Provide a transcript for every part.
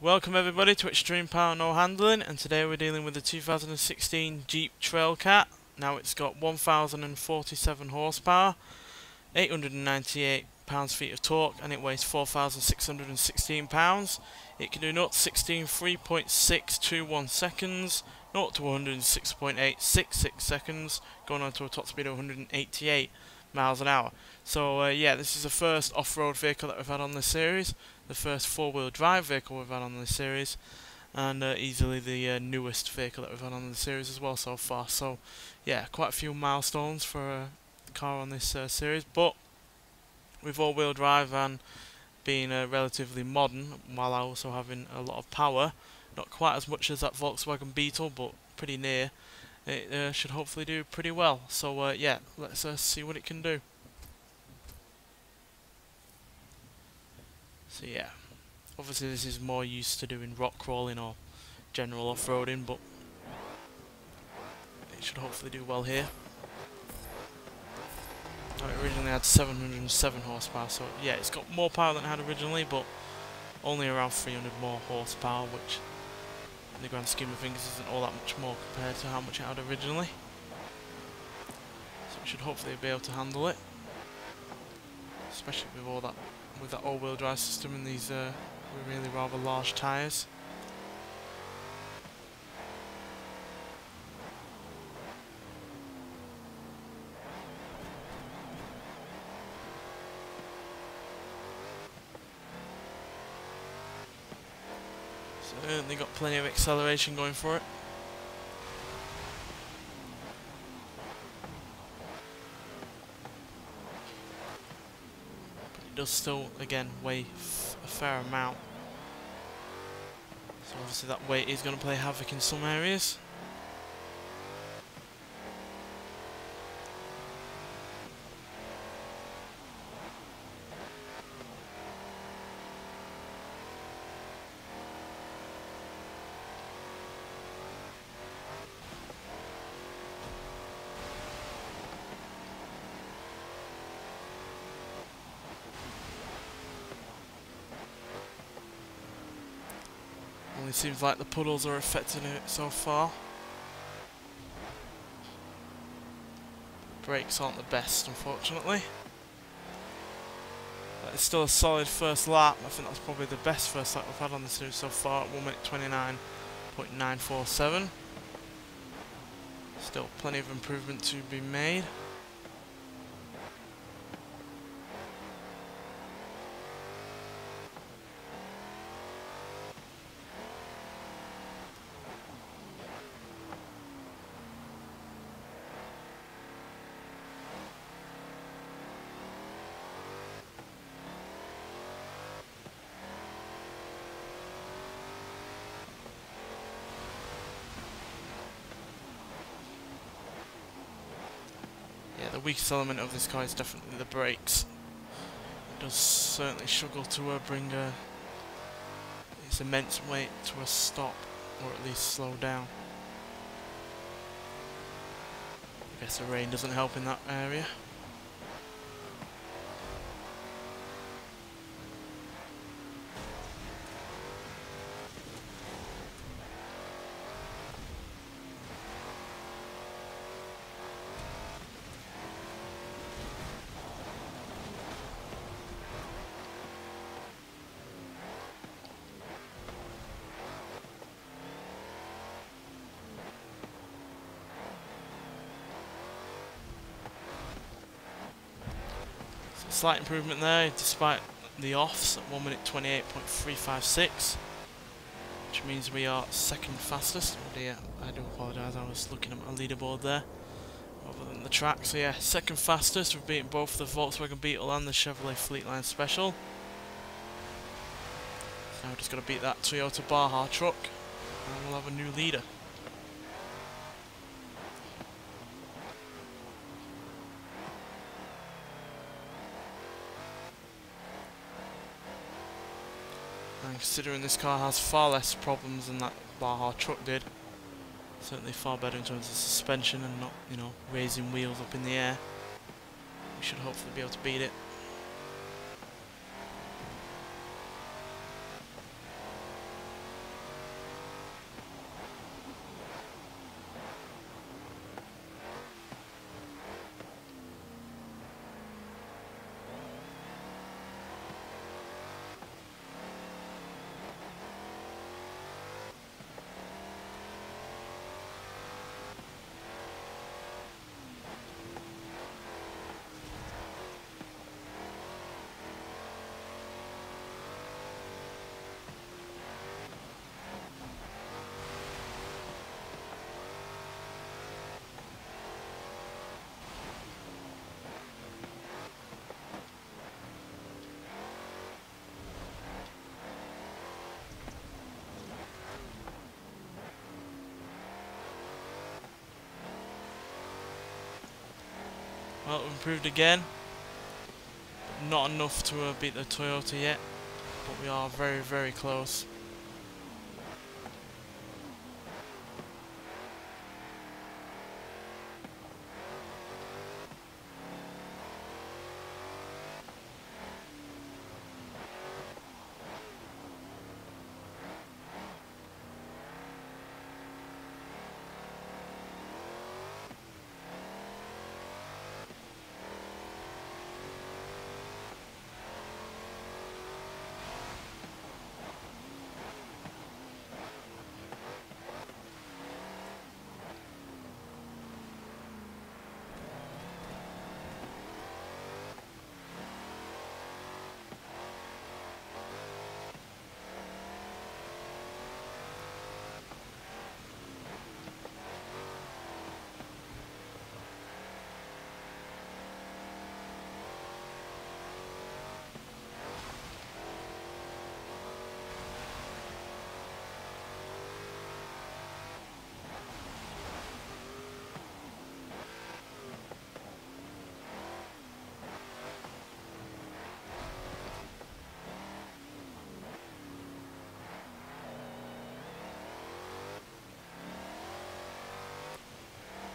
Welcome everybody to Extreme Power No Handling, and today we're dealing with the 2016 Jeep Trailcat. Now it's got 1047 horsepower, 898 pounds-feet of torque, and it weighs 4616 pounds. It can do 0 to 16 3.621 seconds, 0 to 106.866 seconds, going on to a top speed of 188 miles an hour. So yeah, this is the first off-road vehicle that we've had on this series, the first four-wheel drive vehicle we've had on this series, and easily the newest vehicle that we've had on the series as well so far. So yeah, quite a few milestones for a car on this series, but with all-wheel drive and being relatively modern, while also having a lot of power, not quite as much as that Volkswagen Beetle, but pretty near. It should hopefully do pretty well. So yeah, let's see what it can do. So yeah, obviously this is more used to doing rock crawling or general off-roading, but it should hopefully do well here. It originally had 707 horsepower, so yeah, it's got more power than it had originally, but only around 300 more horsepower, which in the grand scheme of things isn't all that much more compared to how much it had originally. So it should hopefully be able to handle it, especially with all that, with that all-wheel drive system and these really rather large tyres. Certainly got plenty of acceleration going for it. But it does still, again, weigh a fair amount. So obviously that weight is going to play havoc in some areas. Only seems like the puddles are affecting it so far. Brakes aren't the best, unfortunately. But it's still a solid first lap. I think that's probably the best first lap we've had on the series so far at 1 minute 29.947. Still plenty of improvement to be made. The weakest element of this car is definitely the brakes. It does certainly struggle to bring its immense weight to a stop, or at least slow down. I guess the rain doesn't help in that area. Slight improvement there, despite the offs at 1 minute 28.356, which means we are second fastest. Oh dear, I do apologise, I was looking at my leaderboard there, rather than the track. So yeah, second fastest. We've beaten both the Volkswagen Beetle and the Chevrolet Fleetline Special. Now we've just got to beat that Toyota Baja Truck, and we'll have a new leader. And considering this car has far less problems than that Baja Truck did, certainly far better in terms of suspension and not, you know, raising wheels up in the air, we should hopefully be able to beat it. Well, improved again, but not enough to beat the Toyota yet, but we are very, very close.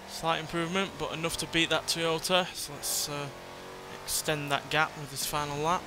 Slight improvement, but enough to beat that Toyota, so let's extend that gap with this final lap.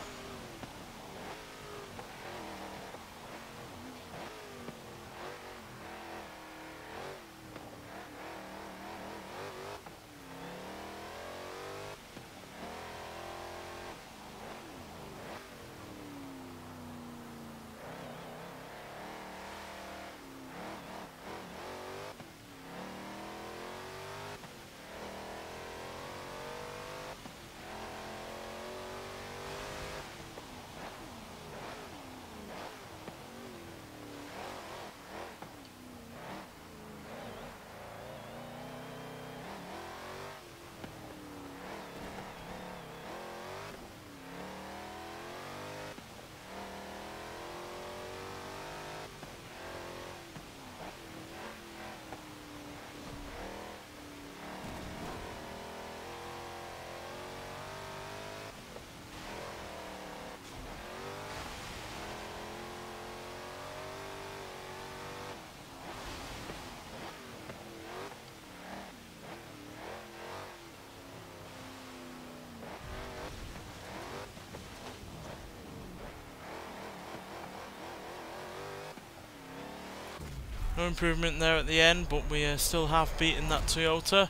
No improvement there at the end, but we still have beaten that Toyota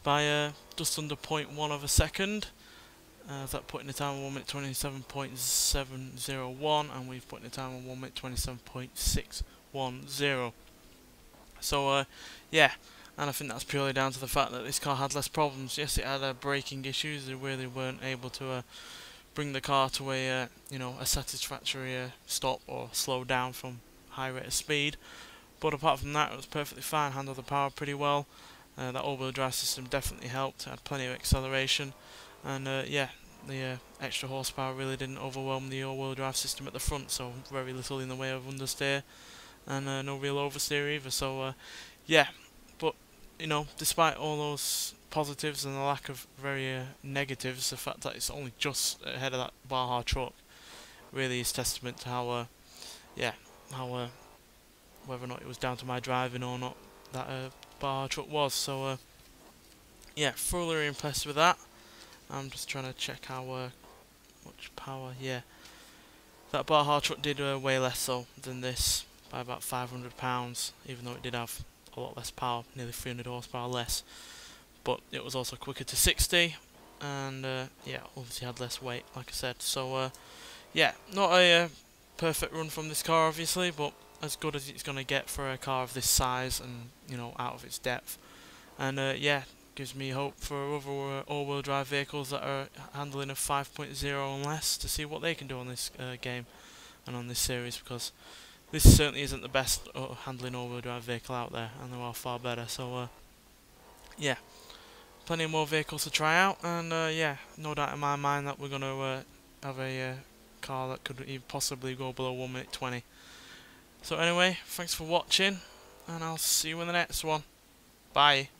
by just under 0.1 of a second. That putting the time on 1 minute 27.701, and we've put the time on 1 minute 27.610. So yeah, and I think that's purely down to the fact that this car had less problems. Yes, it had braking issues; they really weren't able to bring the car to a a satisfactory stop or slow down from high rate of speed. But apart from that, it was perfectly fine. Handled the power pretty well. That all-wheel drive system definitely helped. It had plenty of acceleration, and yeah, the extra horsepower really didn't overwhelm the all-wheel drive system at the front. So very little in the way of understeer, and no real oversteer either. So yeah, but despite all those positives and the lack of very negatives, the fact that it's only just ahead of that Baja Truck really is testament to how how whether or not it was down to my driving or not that Baja Truck was. So yeah, thoroughly impressed with that. I'm just trying to check how much power. Yeah, that Baja Truck did way less so than this by about 500 pounds, even though it did have a lot less power, nearly 300 horsepower less. But it was also quicker to 60, and yeah, obviously had less weight, like I said. So yeah, not a perfect run from this car, obviously, but as good as it's going to get for a car of this size and out of its depth. And yeah, gives me hope for other all-wheel drive vehicles that are handling a 5.0 and less to see what they can do on this game and on this series, because this certainly isn't the best handling all-wheel drive vehicle out there, and there are far better. So yeah, plenty more vehicles to try out, and yeah, no doubt in my mind that we're going to have a car that could even possibly go below 1 minute 20. So anyway, thanks for watching, and I'll see you in the next one. Bye.